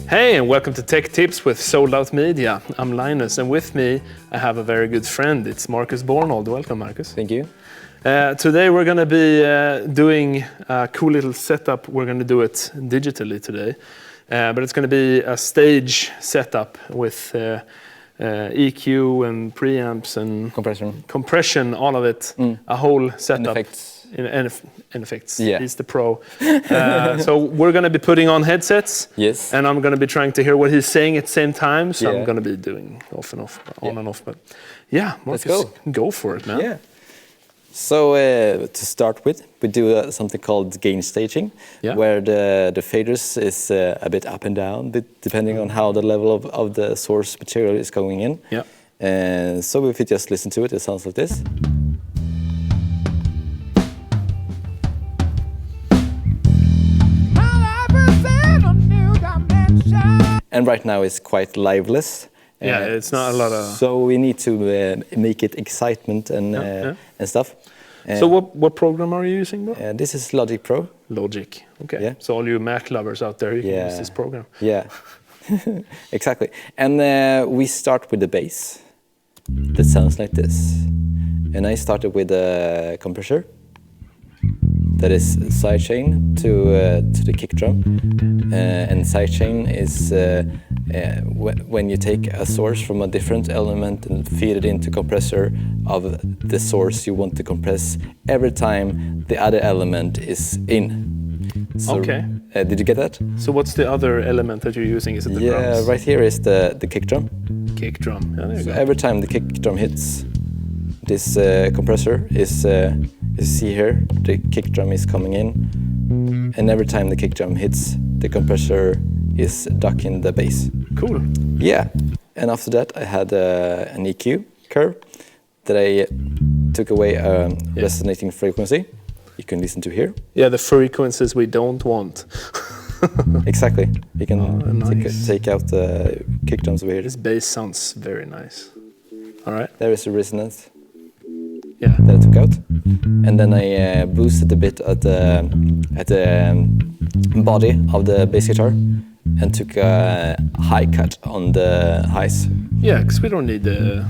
Hey, and welcome to Tech Tips with Sold Out Media. I'm Linus, and with me I have a very good friend. It's Marcus Bornold. Welcome, Marcus. Thank you. Today we're going to be doing a cool little setup. We're going to do it digitally today, but it's going to be a stage setup with EQ and preamps and compression, all of it, a whole setup. And effects. Yeah. He's the pro. So we're going to be putting on headsets. Yes. And I'm going to be trying to hear what he's saying at the same time. So I'm going to be doing off and off, on and off. But yeah, Marcus, let's go for it, man. Yeah. So to start with, we do something called gain staging, where the faders is a bit up and down, depending on how the level of the source material is going in. Yeah. And so if you just listen to it, it sounds like this. And right now it's quite liveless. Yeah, it's not a lot of... So we need to make it excitement and stuff. So what program are you using, bro? This is Logic Pro. Logic, okay. Yeah. So all you Mac lovers out there, you can use this program. Yeah, exactly. And we start with the bass. That sounds like this. And I started with a compressor. That is sidechain to the kick drum, and sidechain is when you take a source from a different element and feed it into compressor of the source you want to compress every time the other element is in. So, okay. Did you get that? So what's the other element that you're using? Is it the drums? Yeah, right here is the kick drum. Kick drum. Yeah, there you go. Every time the kick drum hits, this compressor is. You see here, the kick drum is coming in, and every time the kick drum hits, the compressor is ducking the bass. Cool. Yeah, and after that I had an EQ curve that I took away a resonating frequency. You can listen to here. Yeah, the frequencies we don't want. Exactly. You can nice. take out the kick drums over here. This bass sounds very nice. All right. There is a resonance. Yeah. That I took out, and then I boosted a bit at the body of the bass guitar, and took a high cut on the highs. Yeah, because we don't need the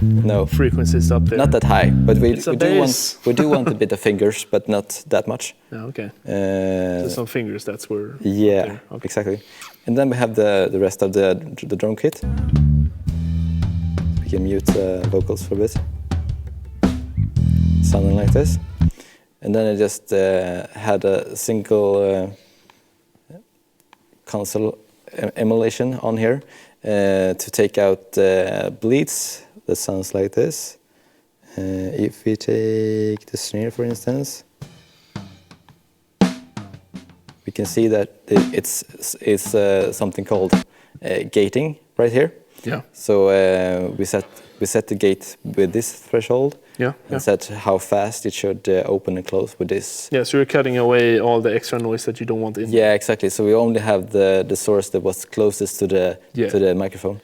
frequencies up there. Not that high, but we do want a bit of fingers, but not that much. Yeah, okay. So some fingers, that's where. Yeah, okay. Exactly. And then we have the rest of the drum kit. We can mute vocals for a bit. Sounding like this, and then I just had a single console emulation on here to take out bleeds. That sounds like this. If we take the snare, for instance, we can see that it's something called gating right here. Yeah. So we set the gate with this threshold. Yeah. And set how fast it should open and close with this. Yeah, so you're cutting away all the extra noise that you don't want in. Yeah, exactly. So we only have the source that was closest to the microphone.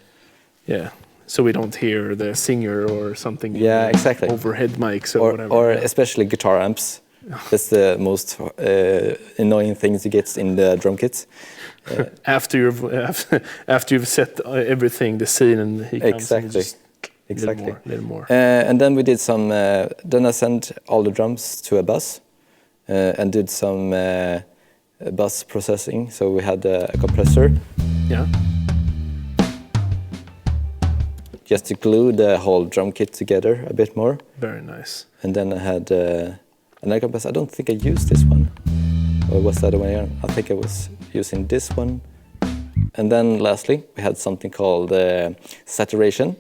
Yeah. So we don't hear the singer or something. Yeah, exactly. Overhead mics or whatever. Or especially guitar amps. That's the most annoying thing to get in the drum kits. After you've set everything, the scene, and he comes exactly. and just Exactly. Little more. And then we did some. Then I sent all the drums to a bus, and did some bus processing. So we had a compressor. Yeah. Just to glue the whole drum kit together a bit more. Very nice. And then I had another compressor. I don't think I used this one. Or was that the other way around? I think I was using this one. And then lastly, we had something called saturation.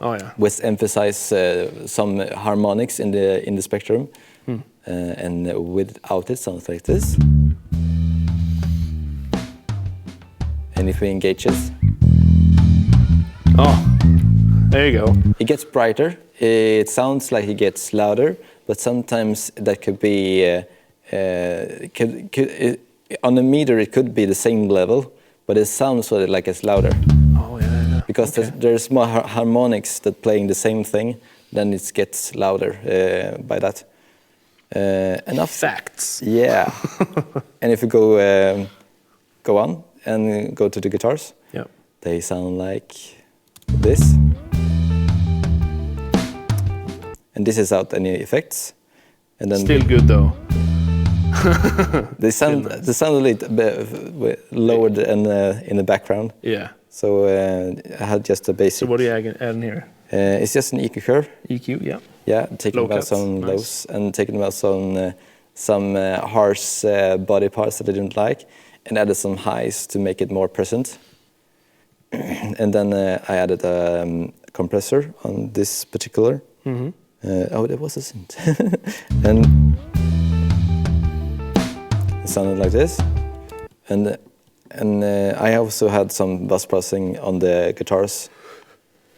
Oh yeah. Which emphasize some harmonics in the spectrum, and without it sounds like this. And if we engage it, there you go. It gets brighter. It sounds like it gets louder, but sometimes that could be on the meter. It could be the same level, but it sounds like it's louder. Oh yeah. Because there's more harmonics that playing the same thing, then it gets louder by that. Enough facts. Yeah. And if you go on, and go to the guitars. Yeah. They sound like this. And this is without any effects. And then Still good though. they sound nice. they sound a little bit lower than in the background. Yeah. So I had just a basic. So what are you adding here? It's just an EQ curve. EQ, yeah. Yeah, taking Low about cuts, some nice. lows and taking about some harsh body parts that I didn't like, and added some highs to make it more present. And then I added a compressor on this particular. Mm-hmm. Oh, there was a synth. And it sounded like this. And I also had some bass processing on the guitars.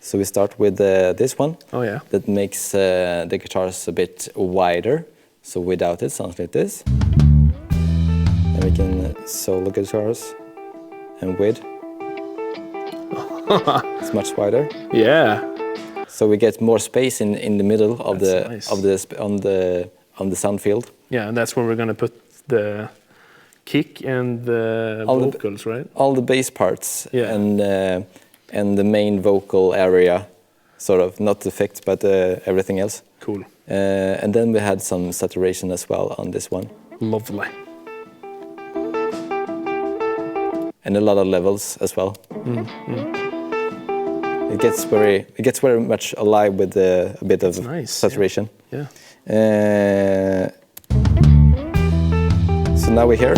So we start with this one. Oh yeah. That makes the guitars a bit wider. So without it, sounds like this. And we can solo guitars, and with it's much wider. Yeah. So we get more space in the middle of That's nice. on the sound field. Yeah, and that's where we're gonna put the kick and the All the- vocals, right? All the bass parts. Yeah. And the main vocal area, sort of, not the effects, but everything else. Cool. And then we had some saturation as well on this one. Lovely. And a lot of levels as well. It gets very much alive with a bit of nice, saturation. Yeah. So now we're here.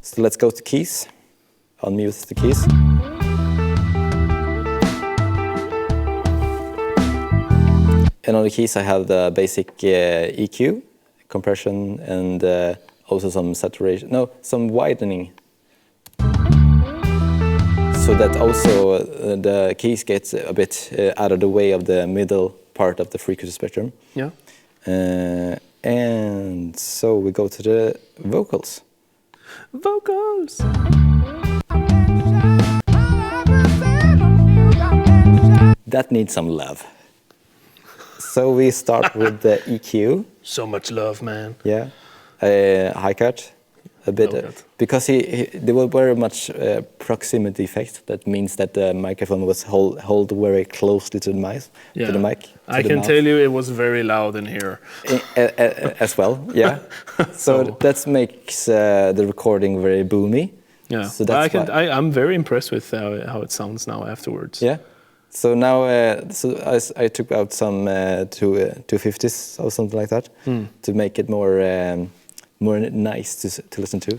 So let's go to keys. Unmute the keys. And on the keys I have the basic EQ, compression, and also some saturation, no, some widening. So that also the keys get a bit out of the way of the middle part of the frequency spectrum. Yeah. And so we go to the vocals. Vocals. That needs some love. So we start with the EQ. So much love, man. Yeah, high cut, a bit, Low cut. because there were very much proximity effect. That means that the microphone was hold very closely to the mic. Yeah. To the mic. I to the can mouth. tell you it was very loud in here. As well. Yeah. So that makes the recording very boomy. Yeah. So that's I'm very impressed with how it sounds now afterwards. Yeah. So now, I took out some 250s or something like that to make it more nice to listen to.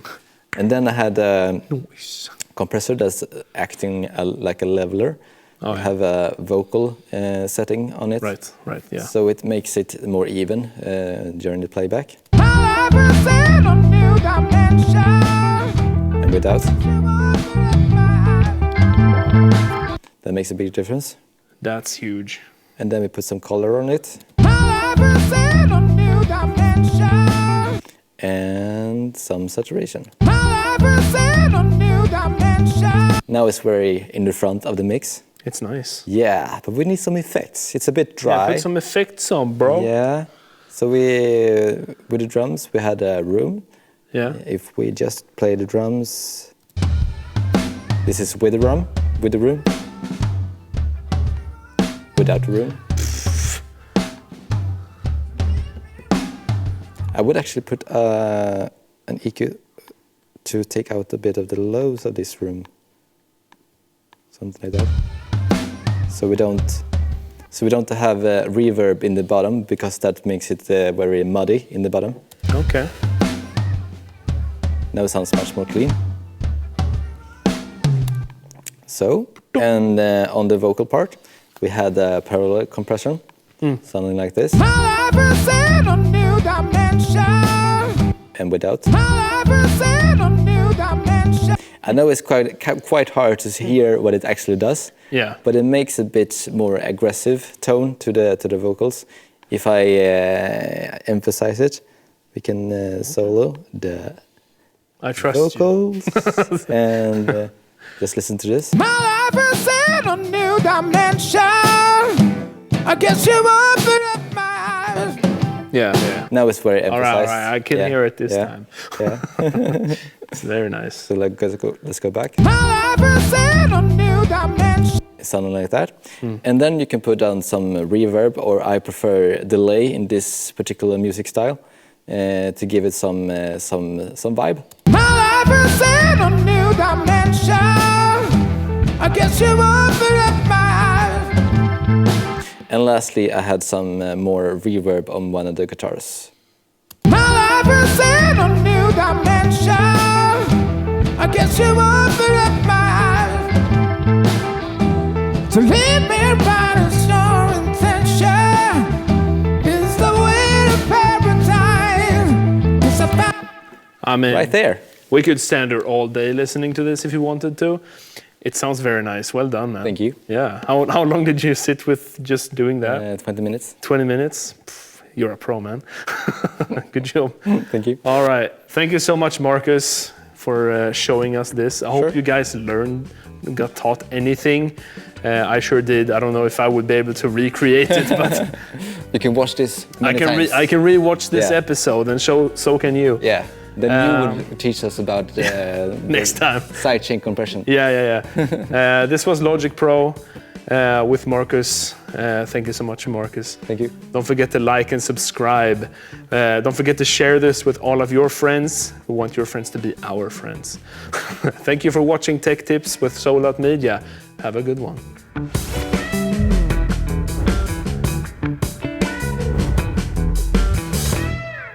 And then I had a Noise. compressor that's acting like a leveler. Oh, I yeah. have a vocal setting on it. Right, yeah. So it makes it more even during the playback. And without. That makes a big difference. That's huge. And then we put some color on it. And some saturation. Now it's very in the front of the mix. It's nice. Yeah, but we need some effects. It's a bit dry. Yeah, put some effects on, bro. Yeah. So with the drums, we had a room. Yeah. If we just play the drums, this is with the room. Without the room. I would actually put an EQ to take out a bit of the lows of this room. Something like that. So we don't have reverb in the bottom, because that makes it very muddy in the bottom. Okay. Now it sounds much more clean. So, and on the vocal part, we had a parallel compression, sounding like this. And without. I know it's quite hard to hear what it actually does. Yeah. But it makes a bit more aggressive tone to the vocals. If I emphasize it, we can solo the I trust vocals and just listen to this. My life is in a new dimension. I guess you open up my eyes. Yeah, yeah. Now it's very All emphasized. right. I can hear it this time. Yeah. It's very nice. So let's go back. My life is in a new dimension. Something like that. And then you can put down some reverb, or I prefer delay in this particular music style to give it some vibe. My life is in a new dimension. I guess you open up my eyes. And lastly, I had some more reverb on one of the guitars. My life is in a new dimension. I guess you open up my eyes. To lead me right is your intention. Is the way to paradise. It's about I mean, Right there. we could stand there all day listening to this if you wanted to. It sounds very nice. Well done, man. Thank you. Yeah. How long did you sit with just doing that? 20 minutes. 20 minutes? Pff, you're a pro, man. Good job. Thank you. All right. Thank you so much, Marcus, for showing us this. I hope Sure. you guys got taught anything. I sure did. I don't know if I would be able to recreate it, but You can watch this many times. I can rewatch this Yeah. episode, and so can you. Yeah. Then you would teach us about Next time. sidechain compression. Yeah. This was Logic Pro with Marcus. Thank you so much, Marcus. Thank you. Don't forget to like and subscribe. Don't forget to share this with all of your friends who want your friends to be our friends. Thank you for watching Tech Tips with Soul Out Media. Have a good one.